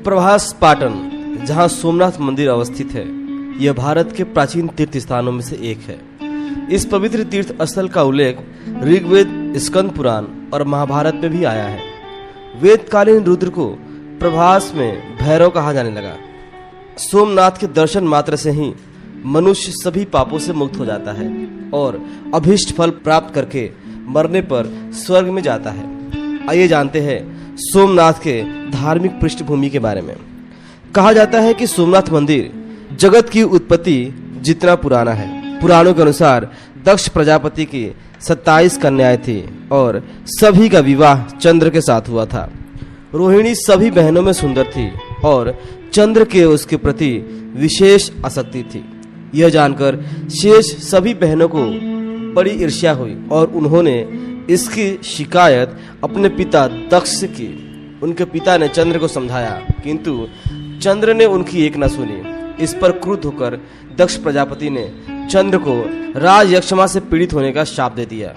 प्रभास पाटन, जहां सोमनाथ मंदिर अवस्थित है, यह भारत के प्राचीन तीर्थ स्थानों में से एक है। इस पवित्र तीर्थ स्थल का उल्लेख ऋग्वेद, स्कंद पुराण और महाभारत में भी आया है। वेदकालीन रुद्र को प्रभास में भैरव कहा जाने लगा। सोमनाथ के दर्शन मात्र से ही मनुष्य सभी पापों से मुक्त हो जाता है और अभीष्ट फल प्राप्त करके मरने पर स्वर्ग में जाता है। आइए जानते हैं सोमनाथ के धार्मिक पृष्ठभूमि के बारे में। कहा जाता है कि सोमनाथ मंदिर जगत की उत्पत्ति जितना पुराना है। पुराणों के अनुसार दक्ष प्रजापति की 27 कन्याएं थी और सभी का विवाह चंद्र के साथ हुआ था। रोहिणी सभी बहनों में सुंदर थी और चंद्र के उसके प्रति विशेष आसक्ति थी। यह जानकर शेष सभी बहनों को बड़ी ईर्ष्या हुई और उन्होंने इसकी शिकायत अपने पिता दक्ष से की। उनके पिता ने चंद्र को समझाया, किंतु चंद्र ने उनकी एक न सुनी। इस पर क्रुद्ध होकर दक्ष प्रजापति ने चंद्र को राज यक्षमा से पीड़ित होने का शाप दे दिया।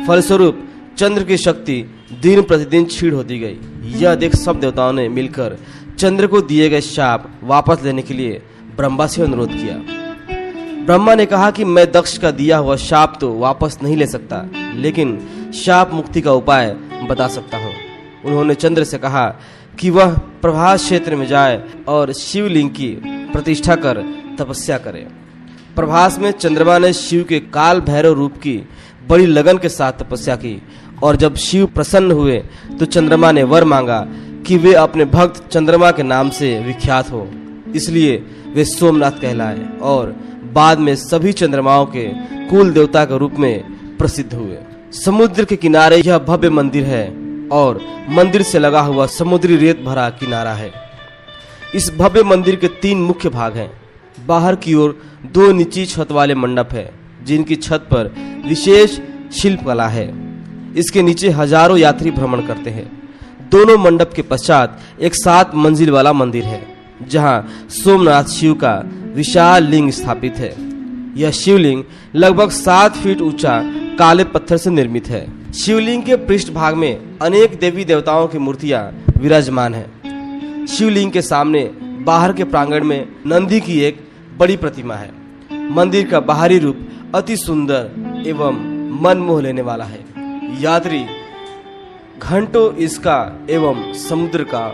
फलस्वरूप चंद्र की शक्ति दिन प्रतिदिन क्षीण होती गई। यह देख सब देवताओं ने मिलकर चंद्र को दिए गए शाप वापस लेने के लिए ब्रह्मा से अनुरोध किया। ब्रह्मा ने कहा कि मैं दक्ष का दिया हुआ शाप तो वापस नहीं ले सकता, लेकिन शाप मुक्ति का उपाय बता सकता हूँ। उन्होंने चंद्र से कहा कि वह प्रभास क्षेत्र में जाए और शिवलिंग की प्रतिष्ठा कर तपस्या करे। प्रभास में चंद्रमा ने शिव के काल भैरव रूप की बड़ी लगन के साथ तपस्या की और जब शिव प्रसन्न हुए तो चंद्रमा ने वर मांगा कि वे अपने भक्त चंद्रमा के नाम से विख्यात हो। इसलिए वे सोमनाथ कहलाए और बाद में सभी चंद्रमाओं के कुल देवता के रूप में प्रसिद्ध हुए। समुद्र के किनारे यह भव्य मंदिर है और मंदिर से लगा हुआ समुद्री रेत भरा किनारा है। इस भव्य मंदिर के 3 मुख्य भाग हैं। बाहर की ओर 2 निची छत वाले मंडप है, जिनकी छत पर विशेष शिल्पकला है। इसके नीचे हजारों यात्री भ्रमण करते हैं। दोनों मंडप के पश्चात एक 7 मंजिल वाला मंदिर है, जहां सोमनाथ शिव का विशाल लिंग स्थापित है। यह शिवलिंग लगभग 7 फीट ऊंचा काले पत्थर से निर्मित है। शिवलिंग के पृष्ठभाग में अनेक देवी देवताओं की मूर्तियां विराजमान है। शिवलिंग के सामने बाहर के प्रांगण में नंदी की एक बड़ी प्रतिमा है। मंदिर का बाहरी रूप अति सुंदर एवं मन मोह लेने वाला है। यात्री घंटों इसका एवं समुद्र का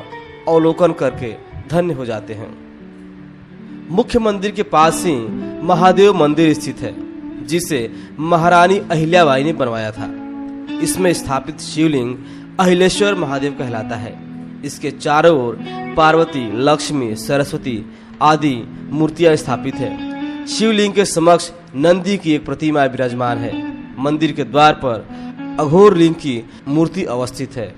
अवलोकन करके धन्य हो जाते हैं। मुख्य मंदिर के पास ही महादेव मंदिर स्थित है, जिसे महारानी अहिल्याबाई ने बनवाया था। इसमें स्थापित शिवलिंग अहिलेश्वर महादेव कहलाता है। इसके चारों ओर पार्वती, लक्ष्मी, सरस्वती आदि मूर्तियां स्थापित है। शिवलिंग के समक्ष नंदी की एक प्रतिमा विराजमान है। मंदिर के द्वार पर अघोर लिंग की मूर्ति अवस्थित है।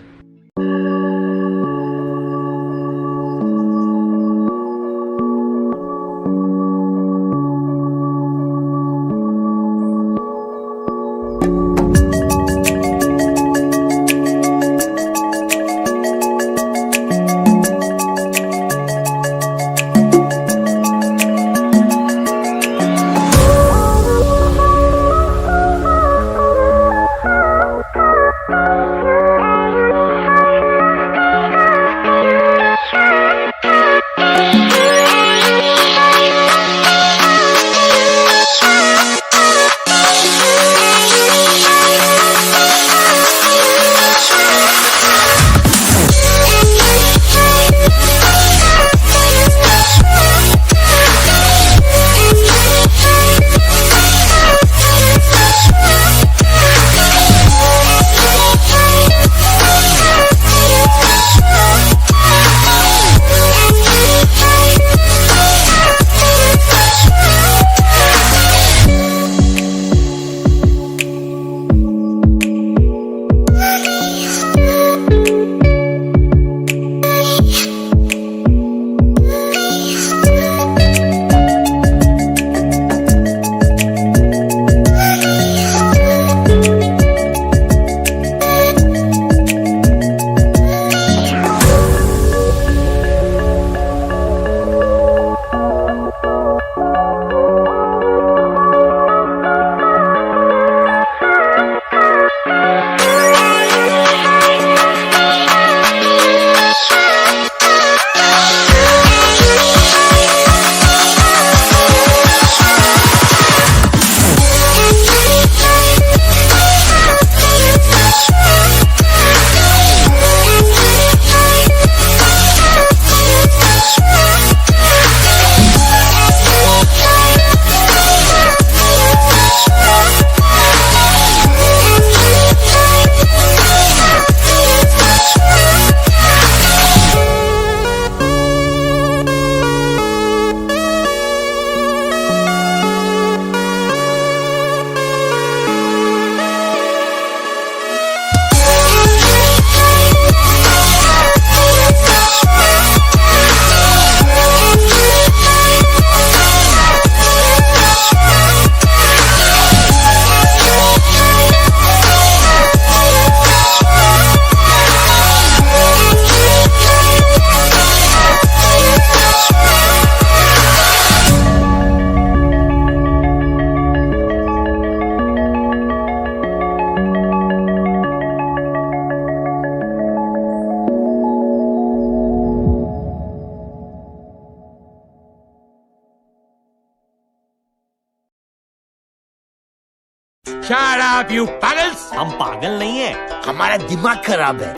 Shut up, you pagals! हम पागल नहीं है, हमारा दिमाग खराब है।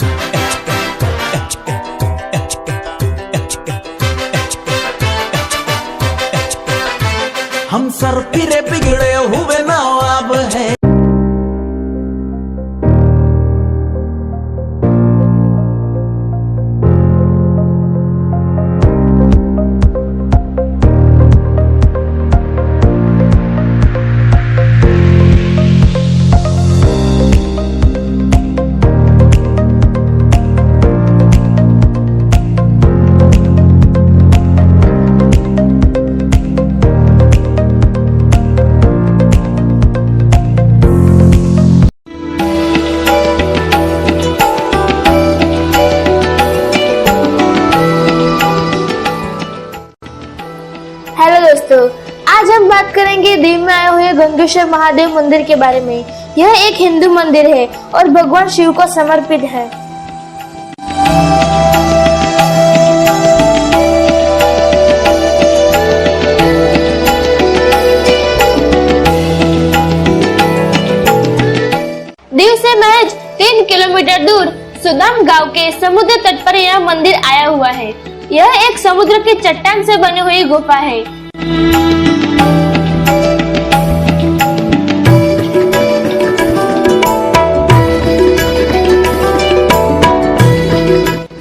हम सर फिरे बिगड़े हुए नवाब है। हेलो दोस्तों, आज हम बात करेंगे दीव में आए हुए गंगेश्वर महादेव मंदिर के बारे में। यह एक हिंदू मंदिर है और भगवान शिव को समर्पित है। दीव से महज 3 किलोमीटर दूर सुदाम गांव के समुद्र तट पर यह मंदिर आया हुआ है। यह एक समुद्र की चट्टान से बनी हुई गुफा है।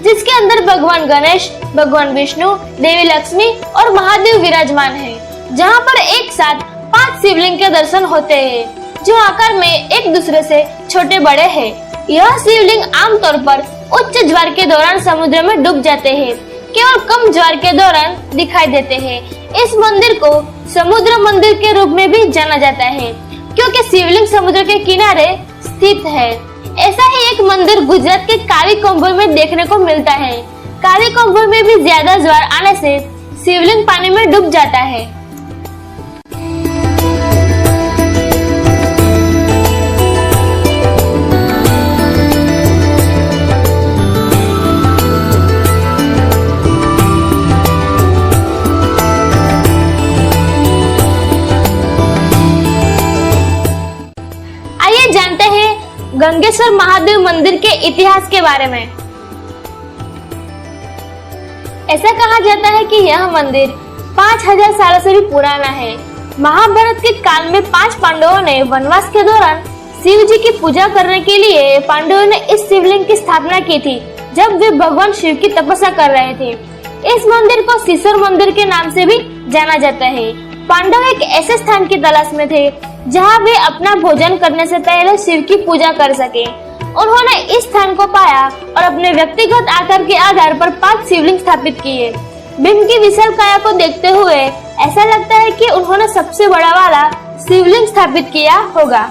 जिसके अंदर भगवान गणेश, भगवान विष्णु, देवी लक्ष्मी और महादेव विराजमान हैं, जहां पर एक साथ 5 शिवलिंग के दर्शन होते हैं, जो आकार में एक दूसरे से छोटे बड़े हैं। यह शिवलिंग आमतौर पर उच्च ज्वार के दौरान समुद्र में डूब जाते हैं, केवल कम ज्वार के दौरान दिखाई देते हैं। इस मंदिर को समुद्र मंदिर के रूप में भी जाना जाता है, क्योंकि शिवलिंग समुद्र के किनारे स्थित है। ऐसा ही एक मंदिर गुजरात के काली कोंभर में देखने को मिलता है। काली कोंभर में भी ज्यादा ज्वार आने से शिवलिंग पानी में डूब जाता है। जानते हैं गंगेश्वर महादेव मंदिर के इतिहास के बारे में। ऐसा कहा जाता है कि यह मंदिर 5000 सालों से भी पुराना है। महाभारत के काल में 5 पांडवों ने वनवास के दौरान शिव जी की पूजा करने के लिए पांडवों ने इस शिवलिंग की स्थापना की थी, जब वे भगवान शिव की तपस्या कर रहे थे। इस मंदिर को सिसोर मंदिर के नाम से भी जाना जाता है। पांडव एक ऐसे स्थान की तलाश में थे जहां वे अपना भोजन करने से पहले शिव की पूजा कर सके। उन्होंने इस स्थान को पाया और अपने व्यक्तिगत आकार के आधार पर 5 शिवलिंग स्थापित किए। बिंब की विशाल काया को देखते हुए ऐसा लगता है कि उन्होंने सबसे बड़ा वाला शिवलिंग स्थापित किया होगा।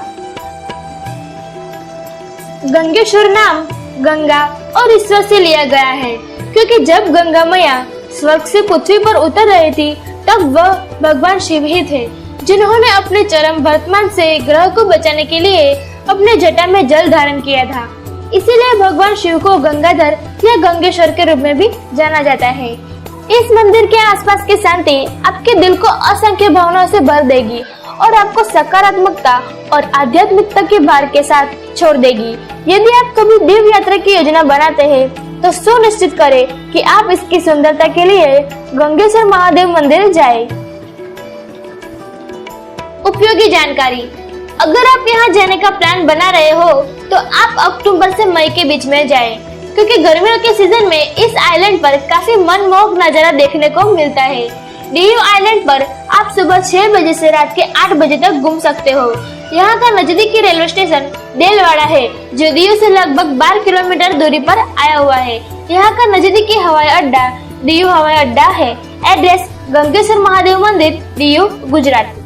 गंगेश्वर नाम गंगा और ईश्वर से लिया गया है, क्योंकि जब गंगा मैया स्वर्ग से पृथ्वी पर उतर रही थी, तब वह भगवान शिव ही थे, जिन्होंने अपने चरम वर्तमान से ग्रह को बचाने के लिए अपने जटा में जल धारण किया था। इसीलिए भगवान शिव को गंगाधर या गंगेश्वर के रूप में भी जाना जाता है। इस मंदिर के आसपास की शांति आपके दिल को असंख्य भावनाओं से भर देगी और आपको सकारात्मकता और आध्यात्मिकता के भार के साथ छोड़ देगी। यदि आप कभी दिव्य यात्रा की योजना बनाते हैं, तो सुनिश्चित करें कि आप इसकी सुंदरता के लिए गंगेश्वर महादेव मंदिर जाएं। उपयोगी जानकारी। अगर आप यहाँ जाने का प्लान बना रहे हो, तो आप अक्टूबर से मई के बीच में जाएं, क्योंकि गर्मियों के सीजन में इस आइलैंड पर काफी मनमोहक नजारा देखने को मिलता है। डीयू आइलैंड पर आप सुबह 6 बजे से रात के 8 बजे तक घूम सकते हो। यहाँ का नजदीकी रेलवे स्टेशन देलवाड़ा है, जो डीयू से लगभग 12 किलोमीटर दूरी पर आया हुआ है। यहाँ का नजदीकी हवाई अड्डा डीयू हवाई अड्डा है। एड्रेस गंगेश्वर महादेव मंदिर, डीयू, गुजरात।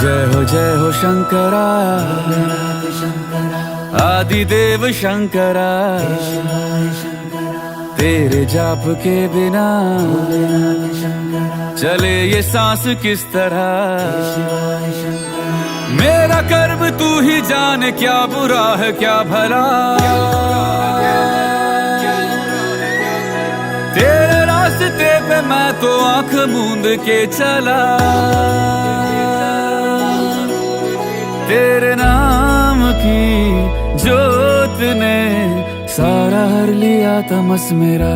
जय हो शंकरा आदिदेव शंकरा तेरे जाप के बिना चले ये सांस किस तरह मेरा कर्म तू ही जाने क्या बुरा है क्या भला तेरे रास्ते पे मैं तो आंख मूंद के चला तेरे नाम की जोत ने सारा हर लिया तमस मेरा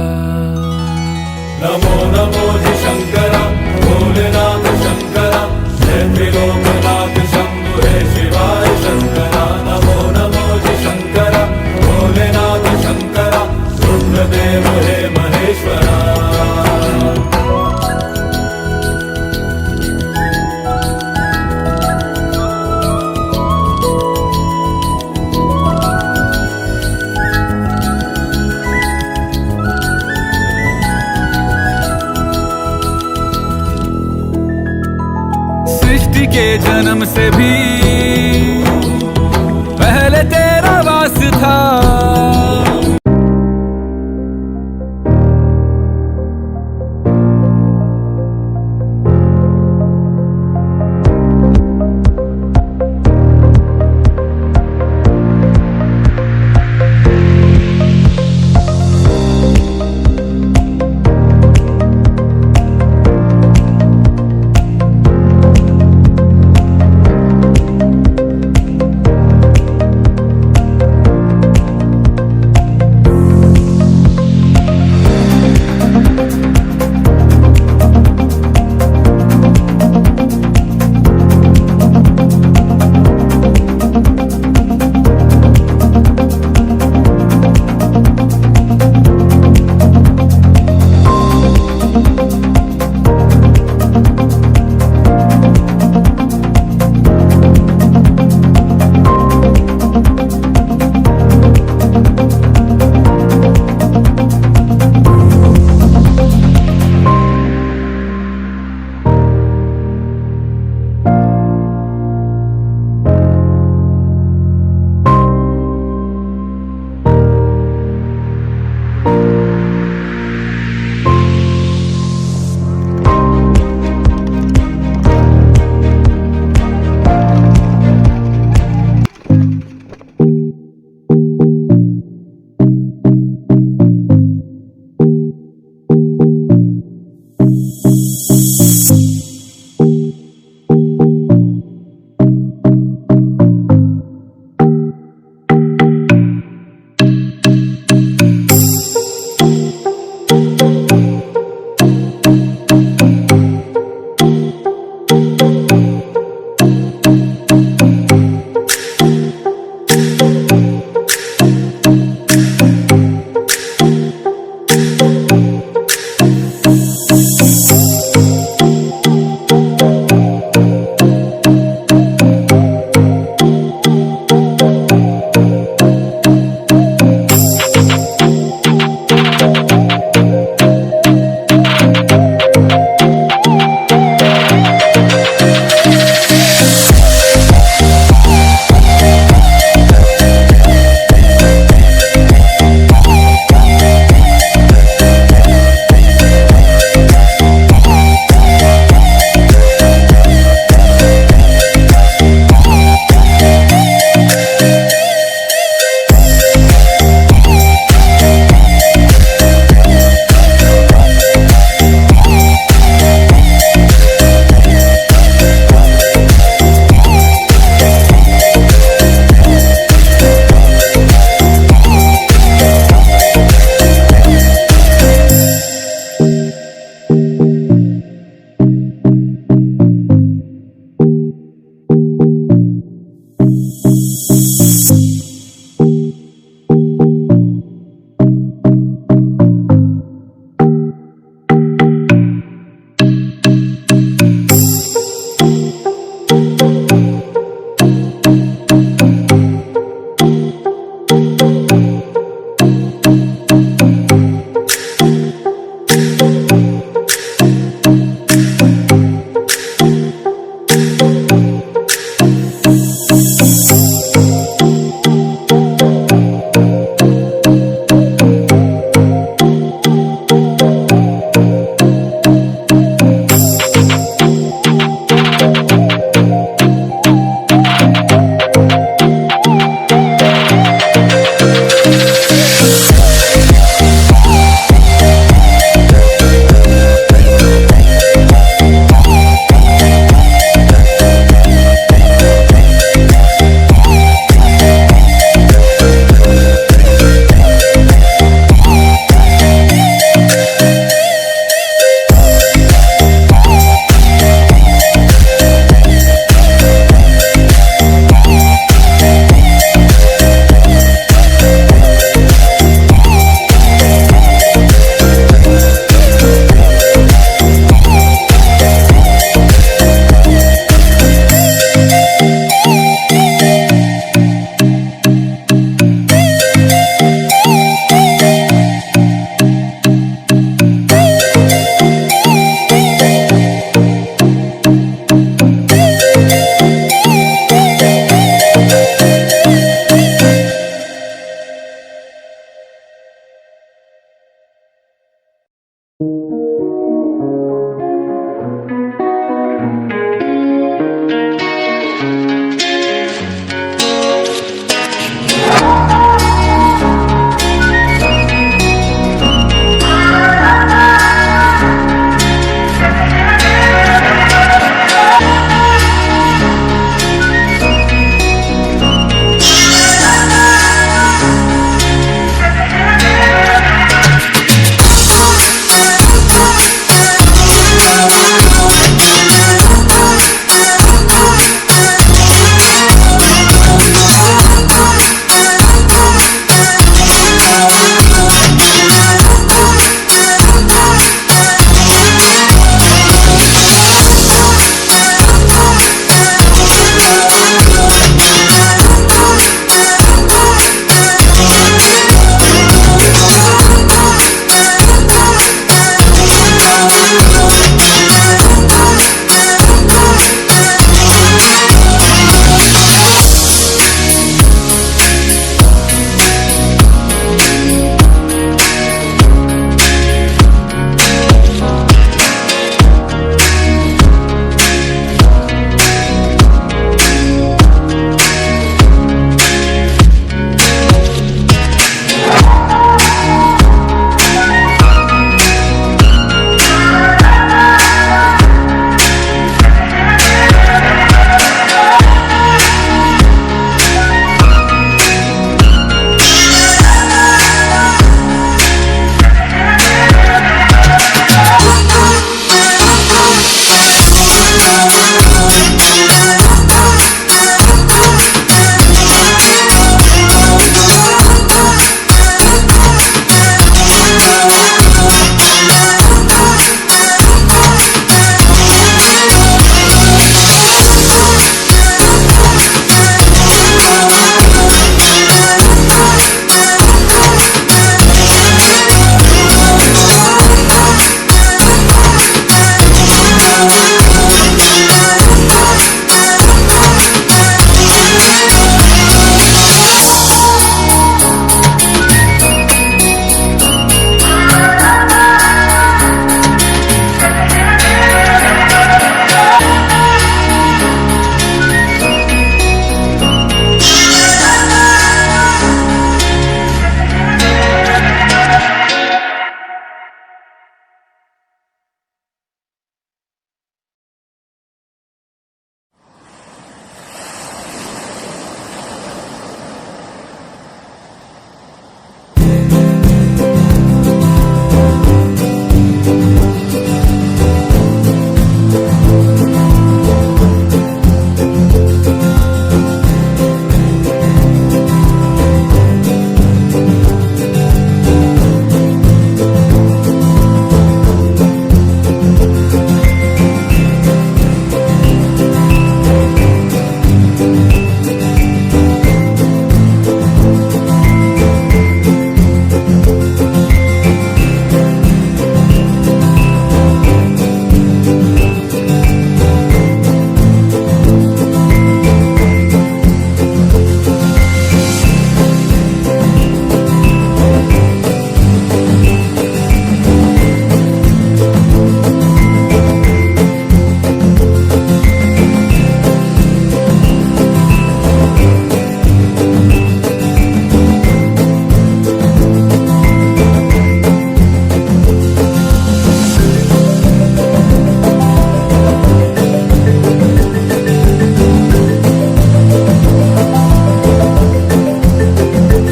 नमो नमो जी शंकरा भोलेनाथ शंकरा जय त्रिलोकनाथ शंभु हे शिवाय शंकरा नमो नमो जी शंकरा भोलेनाथ शंकरा रुद्रदेव हे महेश्वरा सृष्टि के जन्म से भी पहले तेरा वास था